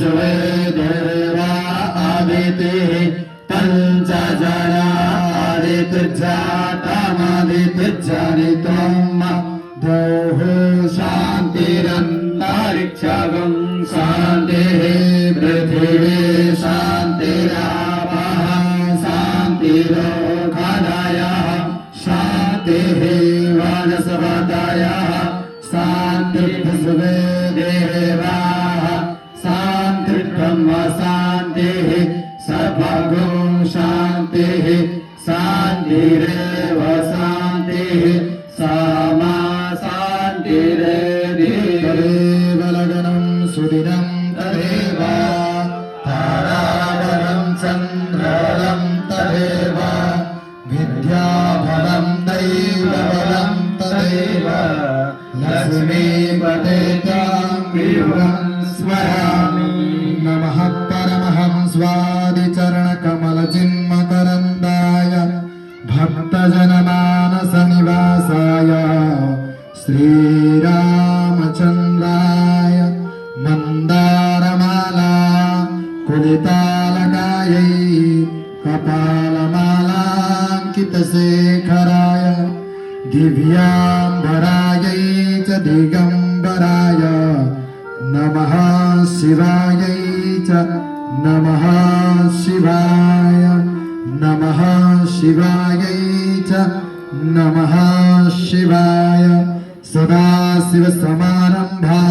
विश्वे देवा आदितिः पञ्चजना आदित्यजातमदित्यजनितं द्वौः शान्तिरन्तरिक्षगं शान्तिः पृथिवी शान्तिरापः शान्तिरोषधयः शान्तिः वनस्पतयः शान्तिर्विश्वे देवाः शान्तिर्ब्रह्म शान्तिः सर्वगुं शान्तिः शान्तिरेव शान्तिः सामा शान्तिरेव लगनं सुदिनं तदेव ताराबलं चन्द्रबलं तदेव विद्याबलं दैवबलं तदेव लक्ष्मीपतेतां विभुं स्मरामि नमः परमहंस्वादिचरणकमलचिन्मकरन्दाय भक्तजनमानसनिवासाय श्रीरामचन्द्राय मन्दारमाला कुलितालकायै कपालमालाङ्कितशेखराय दिव्याम्बरायै च दिगम्बराय नमः शिवायै च नमः शिवाय नमः शिवायै च नमः शिवाय सदाशिवसमारम्भां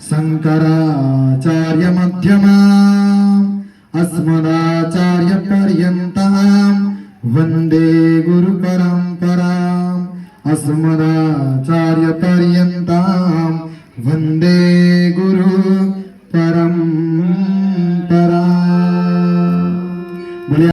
शङ्कराचार्यमध्यमाम् अस्मदाचार्यपर्यन्तां वन्दे गुरुपरम्पराम् अस्मदाचार्यपर्यन्तां वन्दे गुरुपरम्पराम्।